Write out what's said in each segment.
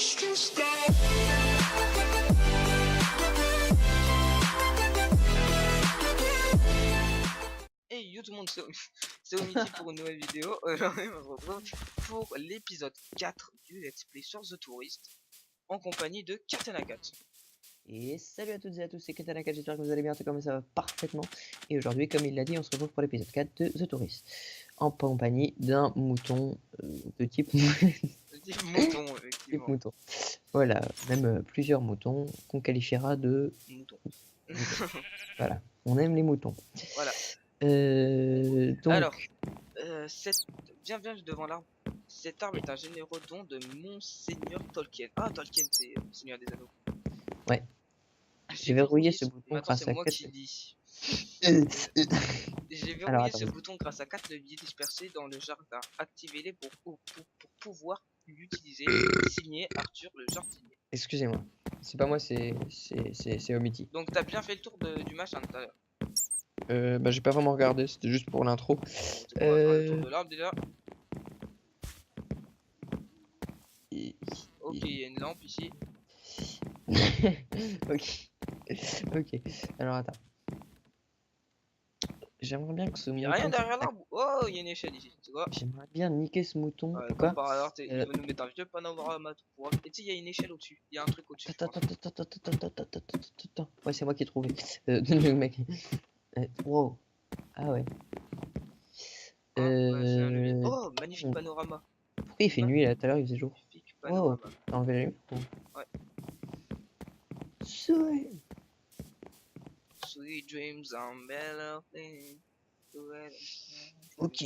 Hey yo tout le monde, c'est Omiti pour une nouvelle vidéo. Aujourd'hui on se retrouve pour l'épisode 4 du Let's Play sur The Tourist en compagnie de Katanakat. Et salut à toutes et à tous, c'est Katanakat, j'espère que vous allez bien, tout comme ça va parfaitement. Et aujourd'hui, comme il l'a dit, on se retrouve pour l'épisode 4 de The Tourist en compagnie d'un mouton de type Mouton, effectivement. type mouton. Voilà, même plusieurs moutons qu'on qualifiera de Mouton. voilà, on aime les moutons. Voilà. Donc... Alors, bienvenue devant l'arbre. Cet arbre est un généreux don de Monseigneur Tolkien. Ah, Tolkien, c'est le Seigneur des Anneaux. Ouais. J'ai verrouillé ce bouton Maintenant, grâce c'est à moi 4... qui dis. J'ai Alors, verrouillé ce bouton grâce à 4 leviers dispersés dans le jardin. Activez-les pour pouvoir l'utiliser. Signé Arthur le jardinier. excusez-moi, c'est pas moi, c'est Omiti. Donc t'as bien fait le tour du machin tout à l'heure. Bah j'ai pas vraiment regardé, c'était juste pour l'intro. On va faire le tour de l'arbre déjà. Ok, il y a une lampe ici. Ok. Ok. Alors attends. J'aimerais bien que ce Il y mouton... a rien derrière l'arbre. Oh, il y a une échelle ici. Tu vois. J'aimerais bien niquer ce mouton. Comme par hasard, il va nous mettre un vieux panorama tout pour. Et tu sais, il y a une échelle au-dessus. Il y a un truc au-dessus. Attends. Ouais, c'est moi qui ai trouvé. Le mec. Wow. Ah ouais. Oh, magnifique panorama. Pourquoi il fait nuit là? Tout à l'heure il faisait jour. Magnifique Wow. panorama. T'as enlevé la lumière? Ouais. Sweet dreams are better things. Ok.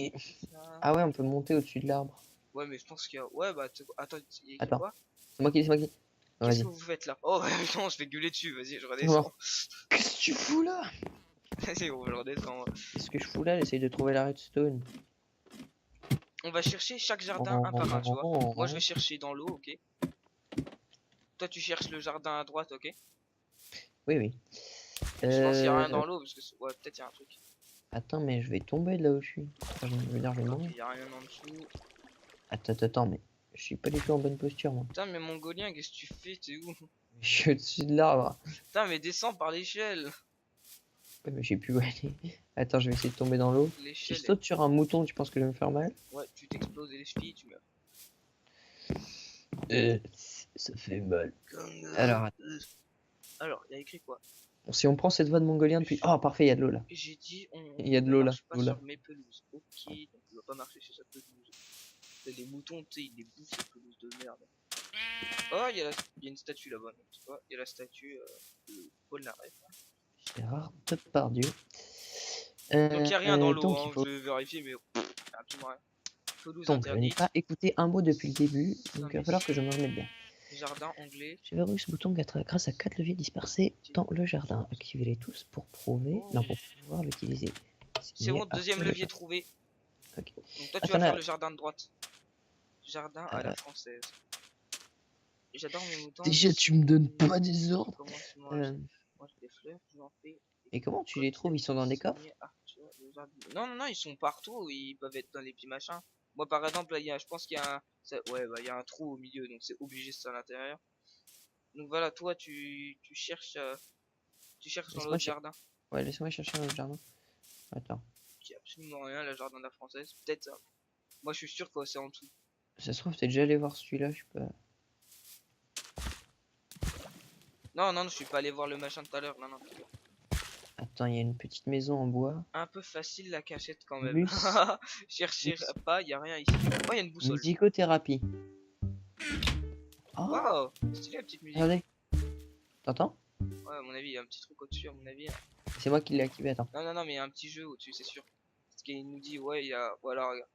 Ah ouais, on peut monter au-dessus de l'arbre. Ouais, mais je pense qu'il y a. Ouais, bah attends, il y a Attends. quoi? C'est moi qui. Qu'est-ce que vous faites là? Oh, non, je vais gueuler dessus. Vas-y, je redescends. Non. Qu'est-ce que tu fous là? Vas-y, je redescends. Qu'est-ce que je fous là? J'essaye de trouver la redstone. On va chercher chaque jardin un par un, tu vois. Moi, je vais chercher dans l'eau, ok. Toi, tu cherches le jardin à droite, ok. Oui. Je pense qu'il y a rien dans l'eau, parce que ouais, peut-être il y a un truc. Attends, mais je vais tomber de là où je suis. Enfin, je veux dire, je vais mourir. Il y a rien en dessous. Attends, mais je suis pas du tout en bonne posture, moi. Putain, mais mongolien, qu'est-ce que tu fais? T'es où? Je suis au-dessus de l'arbre. Putain, mais descends par l'échelle. Ouais, mais je sais plus où aller. Attends, je vais essayer de tomber dans l'eau. Si je saute sur un mouton, tu penses que je vais me faire mal? Ouais, tu t'exploses les chevilles, tu meurs. Ça fait mal. Alors, il y a écrit quoi? Bon, si on prend cette voie de mongolien depuis... Oh, parfait, il y a de l'eau là. J'ai dit, Il y a de l'eau là. pas sur mes pelouses. Ok, donc il va pas marcher sur sa pelouse. Les moutons, tu sais, ils les bouffent, ces pelouses de merde. Oh, il y a une statue là-bas. Tu vois, il y a la statue de Paul Naref. Gérard Depardieu. Donc il n'y a rien dans l'eau, donc, hein, il faut... je vais vérifier, mais absolument rien. Pelouse Donc, je n'ai interdite. pas écouté un mot depuis le début, donc il va falloir que je me remette bien. Jardin anglais. J'ai verrouillé ce bouton grâce à 4 leviers dispersés dans le jardin. Activez-les tous pour prouver, non, pour pouvoir l'utiliser. C'est bon, deuxième levier trouvé. Ok. Donc toi tu vas faire le jardin de droite. Jardin à la française. J'adore mes moutons. Déjà tu me donnes pas des ordres. Moi j'ai des fleurs, j'en fais. Et comment tu les trouves? Ils sont dans des coffres? Non, ils sont partout, ils peuvent être dans les petits machins. Moi par exemple, je pense qu'il y a un... Ouais, bah il y a un trou au milieu, donc c'est obligé de ça à l'intérieur. Donc voilà, toi tu cherches dans l'autre jardin. Ouais, laisse-moi chercher dans le jardin. Attends. Il n'y a absolument rien, le jardin de la française. Peut-être ça. Moi je suis sûr que c'est en dessous. Ça se trouve, t'es déjà allé voir celui-là, je sais pas. Non, je suis pas allé voir le machin tout à l'heure, non. Attends, il y a une petite maison en bois. Un peu facile la cachette quand même. Cherchez pas, il y a rien ici. Oh, il y a une boussole. Musicothérapie. Oh, wow, stylé la petite musique. Regardez. T'entends? Ouais, à mon avis, il y a un petit truc au-dessus, à mon avis. C'est moi qui l'ai activé, attends. Non, mais il y a un petit jeu au-dessus, c'est sûr. Parce qu'il nous dit, ouais, il y a. Voilà, regarde.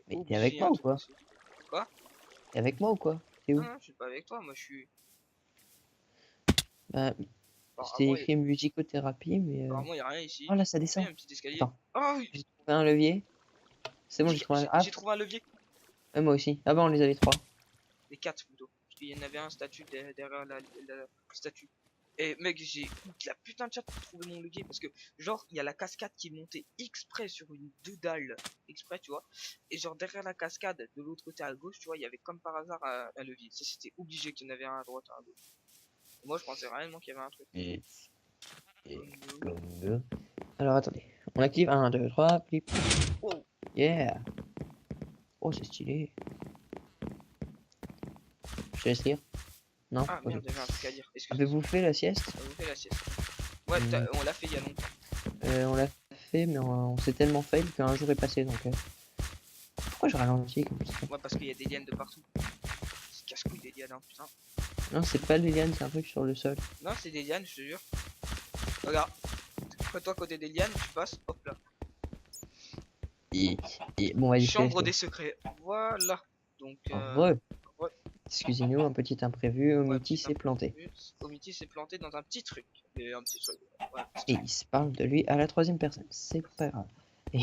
Mais t'es avec moi ou quoi? Quoi? T'es avec moi ou quoi? T'es où? Non, je suis pas avec toi, moi je suis. Bah, c'était écrit musicothérapie, mais. Apparemment, il y a rien ici. Oh là, ça descend. Il y a un petit escalier. Attends. Oh oui! J'ai trouvé un levier. C'est bon, j'ai trouvé un. J'ai trouvé un levier. Ouais, moi aussi. Ah bah, on les avait 3. Les 4 plutôt. Parce qu'il y en avait un statut derrière la statue. Et mec, j'ai eu la putain de chat pour trouver mon levier parce que genre il y a la cascade qui montait exprès sur une deux dalles exprès, tu vois. Et genre derrière la cascade, de l'autre côté à gauche, tu vois, il y avait comme par hasard un levier. Ça c'était obligé qu'il y en avait un à droite, un à gauche. Et moi je pensais réellement qu'il y avait un truc. Et Oh, no. comme deux. Alors attendez, on active 1, 2, 3, flip. Oh, Yeah. Oh, c'est stylé. Je te laisse lire. Non, ah ok. merde, j'avais un truc à dire. Excuse-moi. Avez-vous fait la sieste? On vous fait la sieste. Ouais, on l'a fait il y a longtemps. On l'a fait, mais on s'est tellement fail qu'un jour est passé, donc... Pourquoi je ralentis comme ça? Ouais, parce qu'il y a des lianes de partout. C'est casse-couille des lianes, hein, putain. Non, c'est pas des lianes, c'est un truc sur le sol. Non, c'est des lianes, je te jure. Regarde. Toi, côté des lianes, tu passes, hop là. Et... Bon, vas-y, Chambre des secrets. Voilà. Donc, ouais. ouais. Excusez-nous, un petit imprévu, Omiti petit s'est planté. Omiti s'est planté dans un petit truc. Et un petit truc. Ouais, Et il se parle de lui à la troisième personne, c'est pas grave. Et...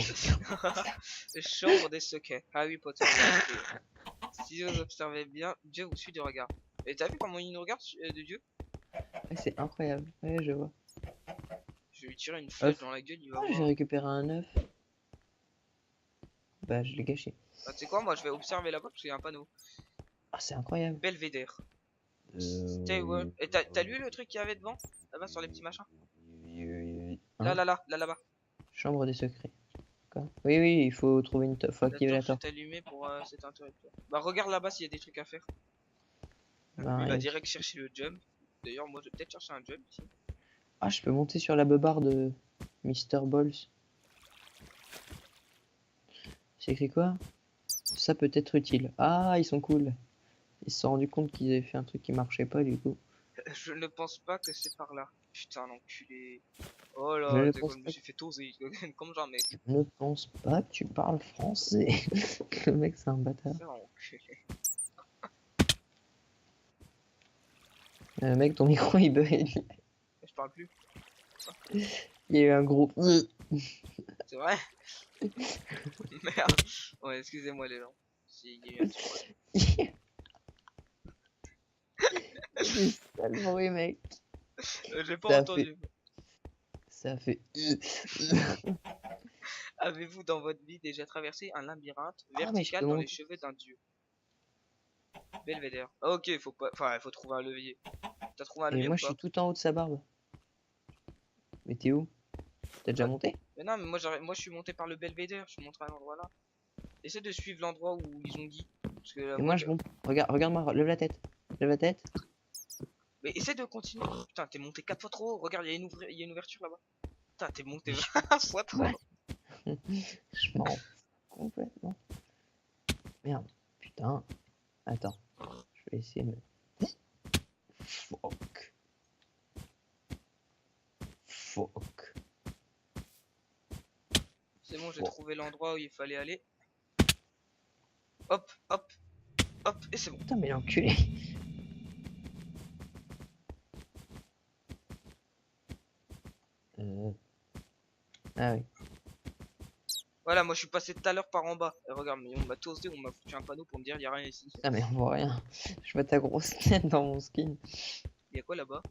Chambre des secrets. Harry Potter. Si vous observez bien, Dieu vous suit du regard. Et t'as vu comment il nous regarde de Dieu? c'est incroyable, ouais, je vois. Je vais lui tirer une flèche dans la gueule, il va Oh, j'ai voir. récupéré un œuf. Bah, je l'ai gâché. Bah, tu sais quoi, moi je vais observer là-bas parce qu'il y a un panneau. Ah, c'est incroyable. Belvédère. Stay well. Et t'as lu le truc qu'il y avait devant? Là-bas sur les petits machins? Hein? Là-bas. Chambre des secrets. Quoi? Oui, oui, il faut trouver une faut activer la torche. Allumé pour cet interrupteur. Bah regarde là-bas s'il y a des trucs à faire. Bah, Il va direct chercher le jump. D'ailleurs moi je vais peut-être chercher un jump ici. Ah, je peux monter sur la beubare de Mr. Balls. C'est écrit quoi? Ça peut être utile. Ah, ils sont cool. Ils se sont rendus compte qu'ils avaient fait un truc qui marchait pas du coup. Je ne pense pas que c'est par là. Putain l'enculé. Oh Je là, ne je pense me pas suis fait toser comme jamais. Je ne pense pas que tu parles français. Le mec, c'est un bâtard. Ça, enculé. Mec, ton micro il bug. Je parle plus. Il y a eu un gros. C'est vrai? Merde. Ouais, excusez-moi les gens. Si, il y a eu un petit problème. C'est ça le bruit, mec. J'ai pas Ça entendu. Ça fait. Avez-vous dans votre vie déjà traversé un labyrinthe Ah, mais je vertical peux dans les monter. cheveux d'un dieu? Belvédère. Ah, ok, faut pas. Enfin, il faut trouver un levier. T'as trouvé un Et levier moi, ou je suis pas? tout en haut de sa barbe. Mais t'es où? T'as déjà Ah, monté? Mais non, mais moi je suis monté par le Belvédère. Je suis montré à l'endroit là. Essaie de suivre l'endroit où ils ont dit. Parce que Et moi, je monte. Regarde-moi, lève la tête. Lève la tête. Mais essaie de continuer. Putain, t'es monté 4 fois trop haut. Regarde, il y a une ouverture là-bas. Putain, t'es monté 20 fois trop haut. Je m'en fous complètement. Merde. Putain. Attends. Je vais essayer de. Fuck. Fuck. C'est bon, j'ai Bon. trouvé l'endroit où il fallait aller. Hop, hop, hop, et c'est bon. Putain, mais l'enculé. Ah oui. Voilà, moi je suis passé tout à l'heure par en bas. Et regarde, mais on m'a toasté, on m'a foutu un panneau pour me dire y a rien ici. Putain, mais on voit rien. Je vois ta grosse tête dans mon skin. Y a quoi là-bas?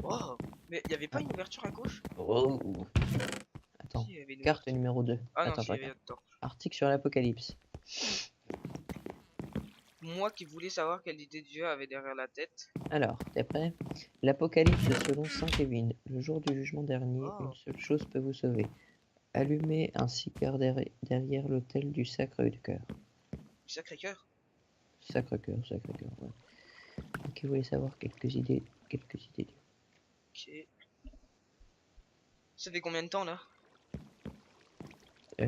Oh, mais y avait pas une ouverture à gauche? Oh. Attends. Si, y avait une Carte ouverture. numéro 2. Ah non, Attends, si, je y avait regarde. une torche. Article sur l'apocalypse. Moi qui voulais savoir quelle idée Dieu avait derrière la tête. Alors, t'es prêt? L'Apocalypse selon Saint Kevin. Le jour du jugement dernier, Oh. une seule chose peut vous sauver. Allumez un cigare derrière l'autel du Sacré-Cœur. Sacré-Cœur. Sacré-Cœur, ouais. Ok, vous voulez savoir quelques idées. Ok. Ça fait combien de temps là? Je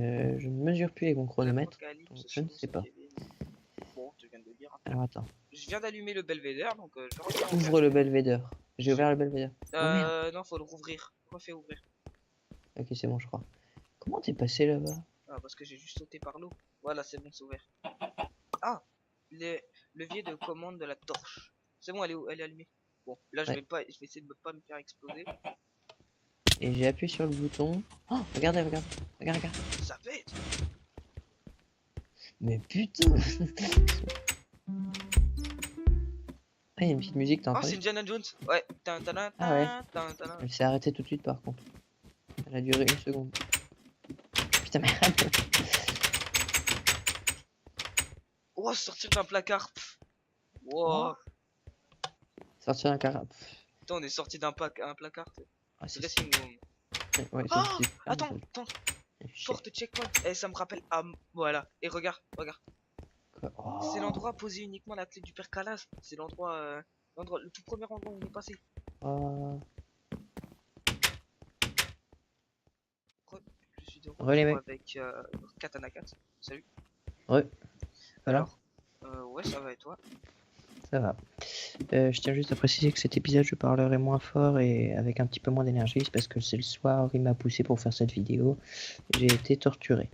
ne mesure plus avec mon chronomètre. L'Apocalypse Donc je ne selon sais pas. Saint-Kevin. Bon, tu viens de le dire. Alors attends. Je viens d'allumer le belvédère, donc je reviens. Ouvre le belvédère. J'ai ouvert le belvédère. Oh merde. Non, faut le rouvrir. Refais ouvrir. Ok, c'est bon, je crois. Comment t'es passé là-bas? Ah, parce que j'ai juste sauté par l'eau. Voilà, c'est bon, c'est ouvert. Ah, les leviers de commande de la torche. C'est bon, elle est allumée. Bon, là, je Ouais. vais essayer de ne pas me faire exploser. Et j'ai appuyé sur le bouton. Oh, regardez. Regarde. Ça pète. Mais putain. Ah, il y a une petite musique, t'as Oh, c'est entendu? Indiana Jones. Ouais. Ah ouais. Tin. Elle s'est arrêtée tout de suite par contre. Elle a duré 1 seconde. Putain, merde. Oh, sortir d'un placard. Pff. Oh, Wow. sortir un carap. Putain, on est sorti un placard. Ah, c'est Dressing room. ouais, Ah, c'est super attends, bien. attends. Chier. Porte checkpoint. Eh, ça me rappelle. Ah, voilà. Et regarde, regarde. Quoi. C'est Oh, l'endroit posé uniquement la clé du père Calas. C'est l'endroit, le tout premier endroit où on est passé. oh. Je suis de Relais retour mec. avec Katana 4. Salut. Ouais, voilà, Alors, ouais, ça va et toi? ça va. Je tiens juste à préciser que cet épisode, je parlerai moins fort et avec un petit peu moins d'énergie. C'est parce que c'est le soir, il m'a poussé pour faire cette vidéo. J'ai été torturé.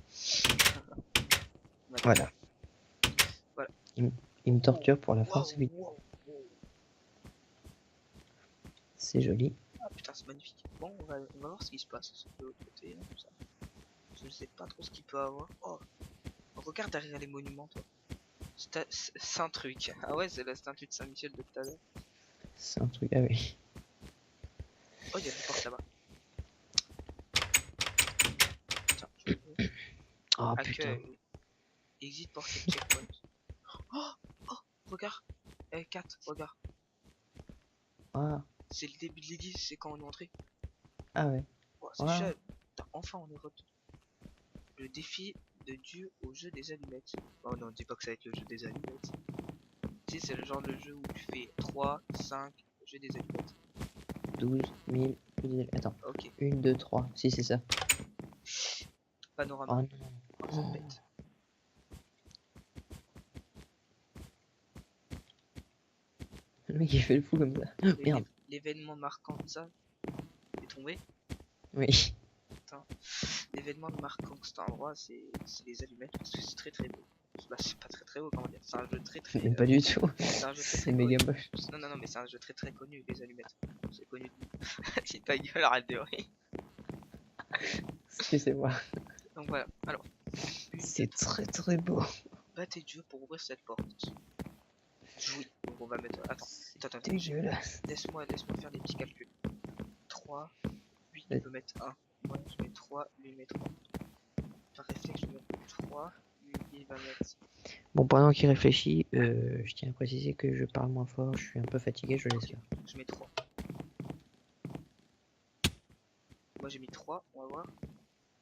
Voilà. Voilà. Il me torture pour la fin de Waouh, sa vidéo. waouh, waouh. C'est joli. Ah putain, c'est magnifique. Bon, on va voir ce qui se passe de l'autre côté. Hein, comme ça. Je ne sais pas trop ce qu'il peut avoir. Oh, regarde derrière les monuments, toi. C'est un truc. Ah ouais, c'est la statue de Saint-Michel de tout à l'heure. C'est un truc. Ah oui. Oh, il y a une porte là-bas. Tiens, je vais Oh putain. accueil. Exit porte checkpoint. Oh, oh, regarde. Eh, 4, regarde. Ah, C'est le début de l'église, c'est quand on est entré. ah ouais. Oh, c'est Voilà. chouette. Putain, enfin on est retourné. Le défi de Dieu au jeu des allumettes. Oh non, dis pas que ça va être le jeu des allumettes. Tu sais, c'est le genre de jeu où tu fais 3, 5, jeu des allumettes. 12 000. Attends. Ok. 1, 2, 3. Si, c'est ça. Panorama. Oh non. Oh, ça pète. Le mec il fait le fou comme ça. Oh, merde. L'événement marquant de ça est tombé. Oui. L'événement marquant de cet endroit, c'est les allumettes parce que c'est très très beau. Bah, c'est pas très très beau, comment dire. C'est un jeu très très. Même pas du tout. C'est un jeu très C'est très méga connu. moche. Non, non, non, mais c'est un jeu très très connu, les allumettes. C'est connu de nous. Si ta gueule, arrête de rire. Excusez-moi. Donc voilà, alors. C'est très très beau. Battez Dieu pour ouvrir cette porte. Oui, donc on va mettre. Attends. Dégueulasse. Laisse-moi faire des petits calculs. 3, lui il Vas-y. peut mettre 1. Moi je mets 3, lui il met 3. Par réflexe, je vais mettre 3, lui il va mettre. Bon, pendant qu'il réfléchit, je tiens à préciser que je parle moins fort, je suis un peu fatigué, je laisse Ok, faire. je mets 3. Moi j'ai mis 3, on va voir.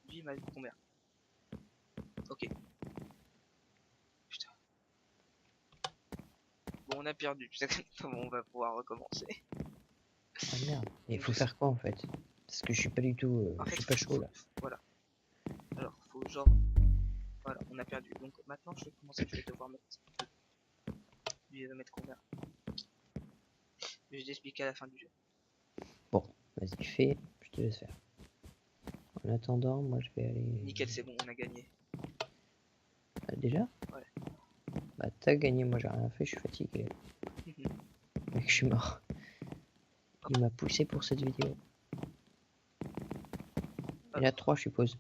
Lui il m'a mis combien? Ok. Putain. Bon, on a perdu. Bon, on va pouvoir recommencer. Ah merde. Il Donc, faut faire quoi en fait? Parce que je suis pas du tout. En Je fait, suis pas chaud là. voilà. Alors, faut genre. Voilà, on a perdu. Donc maintenant, je vais commencer. Je vais devoir mettre 2. Lui, il va mettre combien? Je vais t'expliquer à la fin du jeu. Bon, vas-y, fais, je te laisse faire. En attendant, moi je vais aller. Nickel, c'est bon, on a gagné. Ah, déjà? Ouais. Bah, t'as gagné, moi j'ai rien fait, je suis fatigué. Mec, je suis mort. Il m'a poussé pour cette vidéo. Il y en a 3, je suppose.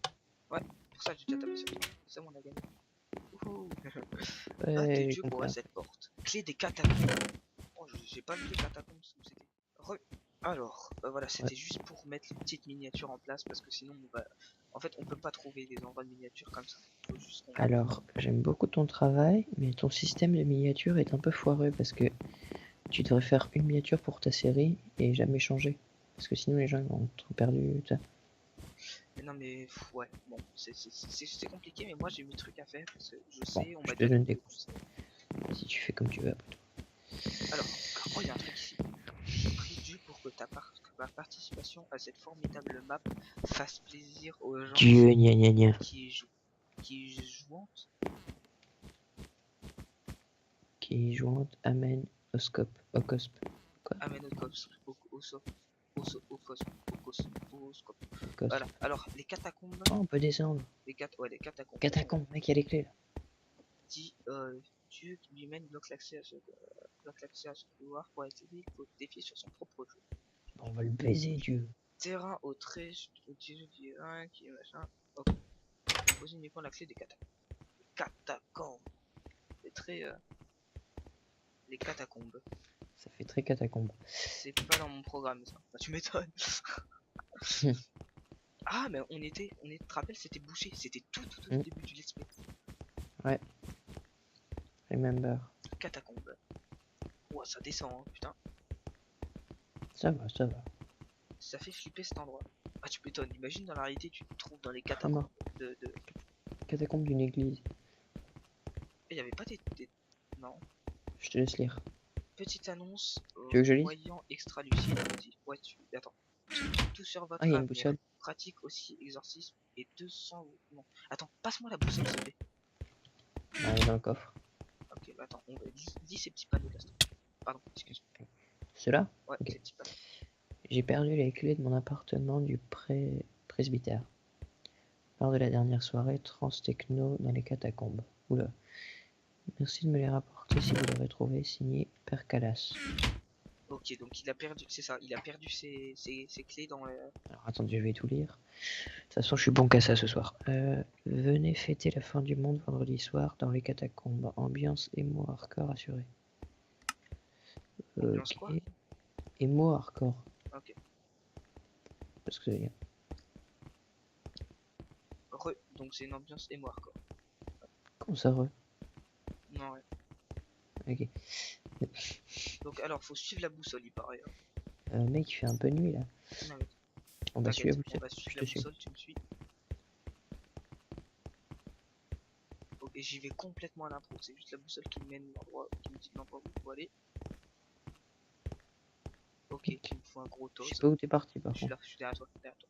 Ouais, pour ça j'ai déjà tapé sur toi. C'est bon, on a gagné. Ouhou. Ouais, T'es j'ai Dieu pour compris. ouvrir cette porte. Clé des catacombes. Oh, j'ai pas vu les catacombes où c'était. Alors, voilà, c'était juste pour mettre les petites miniatures en place parce que sinon, en fait, on peut pas trouver des endroits de miniatures comme ça. Faut juste qu'on. Alors, j'aime beaucoup ton travail, mais ton système de miniature est un peu foireux parce que tu devrais faire une miniature pour ta série et jamais changer. Parce que sinon les gens ils vont être perdus. Mais non, mais ouais, bon, c'est compliqué, mais moi j'ai mes trucs à faire parce que je Bon, sais, on je m'a te déjà donne donné des des conseils. conseils. Si tu fais comme tu veux après. Alors, oh, il y a un truc ici. Prie Dieu pour que ma participation à cette formidable map fasse plaisir aux gens Dieu, gna gna gna. qui y jouent. Qui y jouent. Qui est jointe, amène, au scope, au cosp. Amen au cosp, au scope. Cosp. Voilà, alors les catacombes. Oh, on peut descendre. Les catacombes. Catacombe, mec, il y a les clés là. Dit Dieu qui lui-même bloque l'accès à ce couloir pour accéder au défi sur son propre jeu. On va le baiser, Dieu. Terrain au trait, Dieu divin qui est machin. Ok. Pose uniquement la clé des catacombes. Catacombes. C'est très. Les catacombes. Ça fait très catacombe. C'est pas dans mon programme ça. Bah, tu m'étonnes. Ah mais tu te rappelles, c'était bouché, c'était tout au Hmm. début du let's play. Ouais. Remember. Catacombe. Ouah, ça descend, hein, putain. Ça va, ça va. Ça fait flipper cet endroit. Ah, tu m'étonnes, imagine dans la réalité, tu te trouves dans les Ah non, catacombes de... catacombe d'une église. Il y avait pas Non. Je te laisse lire. Petite annonce, Tu veux que je lise? voyant extra lucide. Ouais, Attends. Tout sur Ah, votre il y a une avenir. boussole. Pratique aussi exorcisme et 200... Non. Attends, passe-moi la boussole, s'il te plaît. Ah, il est dans le coffre. Ok, bah attends, on va... Dis ces petits panneaux là. Pardon, excuse-moi. Ceux-là? Ouais, Ok. ces petits panneaux. J'ai perdu les clés de mon appartement du presbytère. Lors de la dernière soirée trans-techno dans les catacombes. Oula. Merci de me les rapporter si vous les retrouvez. Signé Père Calas. Ok, donc il a perdu, c'est ça, il a perdu ses clés dans le... Alors attendez, je vais tout lire. De toute façon, je suis bon qu'à ça ce soir. Venez fêter la fin du monde vendredi soir dans les catacombes. Ambiance émo hardcore assurée. Ambiance quoi? Ok. Émo hardcore. Ok. Parce que Donc c'est une ambiance émoire quoi. comment ça re? Non, ouais. Ok. Donc alors, faut suivre la boussole, il paraît. Hein. Mec, il fait un peu nuit là. Non, mais On va suivre t'inquiète, on la boussole. va suivre Je la te suis. boussole, tu me suis. Ok, j'y vais complètement à l'impro, c'est juste la boussole qui me mène l'endroit, qui me dit l'endroit où il faut aller. Ok, il me faut un gros Je sais toast. pas où t'es parti par Je suis contre. là, je suis derrière toi, derrière toi.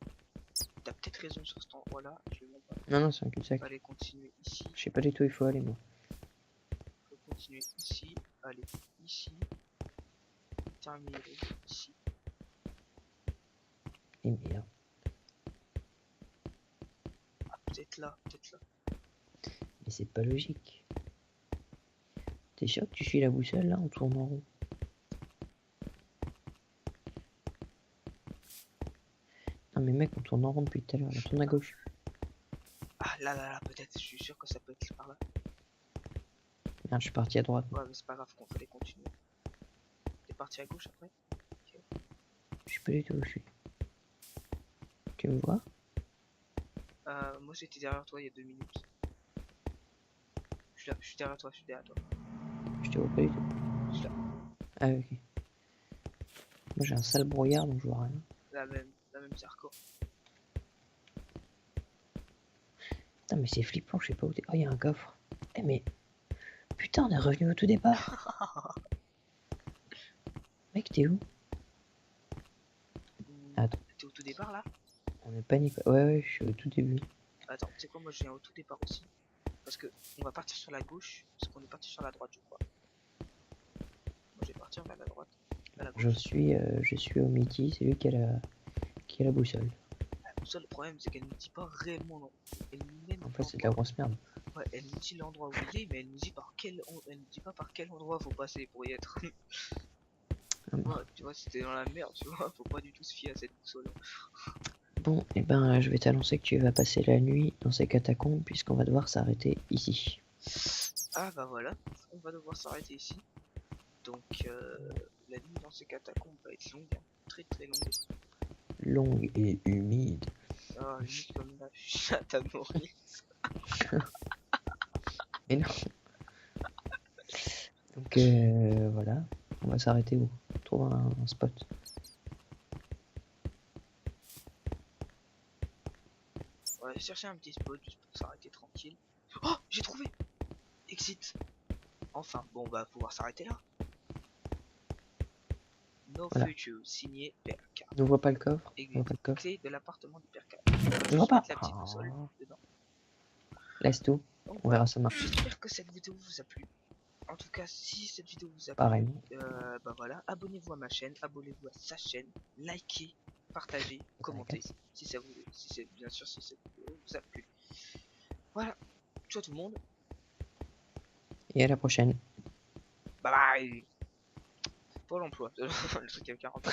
T'as peut-être raison sur cet endroit-là, je vais même pas. Non, non, c'est un cul-de-sac. Allez, continuer ici. Je sais pas du tout où il faut aller moi. Faut continuer ici. Allez, ici. Terminer ici. Et merde. Ah, peut-être là, peut-être là. Mais c'est pas logique. T'es sûr que tu suis la boussole là en tournant en rond? Non mais mec, on tourne en rond depuis tout à l'heure. On tourne à gauche. Ah, là, peut-être, je suis sûr que ça peut être par là. Merde, je suis parti à droite. Ouais, mais c'est pas grave, qu'on fallait continuer. T'es parti à gauche après? Je sais pas du tout où je suis. Tu me vois? Moi j'étais derrière toi il y a 2 minutes. Je suis là, je suis derrière toi, je suis derrière toi. Je te vois pas du tout. Je suis là, Ah ok. Moi j'ai un sale brouillard donc je vois rien. la même circo. Putain mais c'est flippant, je sais pas où t'es. Oh y'a un coffre. Eh mais... Putain on est revenu au tout départ. Mec t'es où? Attends. T'es au tout départ là? On est panique. Ouais je suis au tout début. Attends, tu sais quoi, moi je viens au tout départ aussi. Parce que on va partir sur la gauche, parce qu'on est parti sur la droite je crois. Moi je vais partir vers la droite. À la gauche. Je suis au midi, c'est lui qui a la boussole. La boussole, le problème c'est qu'elle nous dit pas réellement non. Elle nous mène En fait c'est de la grosse merde. Ouais, elle nous dit l'endroit où il est, mais elle nous dit elle nous dit pas par quel endroit faut passer pour y être. Ouais, tu vois, si t'es dans la merde, tu vois, faut pas du tout se fier à cette boussole. Bon, et ben je vais t'annoncer que tu vas passer la nuit dans ces catacombes puisqu'on va devoir s'arrêter ici. Ah bah voilà, on va devoir s'arrêter ici. Donc la nuit dans ces catacombes va être longue, hein. Très longue. Longue et humide. Ah, limite comme la chatte à Maurice. Et non. Donc voilà, on va s'arrêter où? Trouver un spot. On va chercher un petit spot juste pour s'arrêter tranquille. Oh, j'ai trouvé. Exit. Enfin, bon, on va pouvoir s'arrêter là. No Voilà. Future, signé PRK. N'ouvre pas le coffre. Et clé de l'appartement du PRK. Je vois pas. La petite boussole dedans. Laisse tout. Donc, On verra ça marche. j'espère que cette vidéo vous a plu. En tout cas, si cette vidéo vous a Pareil. plu, bah voilà, abonnez-vous à ma chaîne, abonnez-vous à sa chaîne, likez, partagez, commentez, si ça vous, bien sûr si cette vidéo vous a plu. Voilà, ciao tout le monde. Et à la prochaine. Bye bye. Pôle emploi, le truc à 40.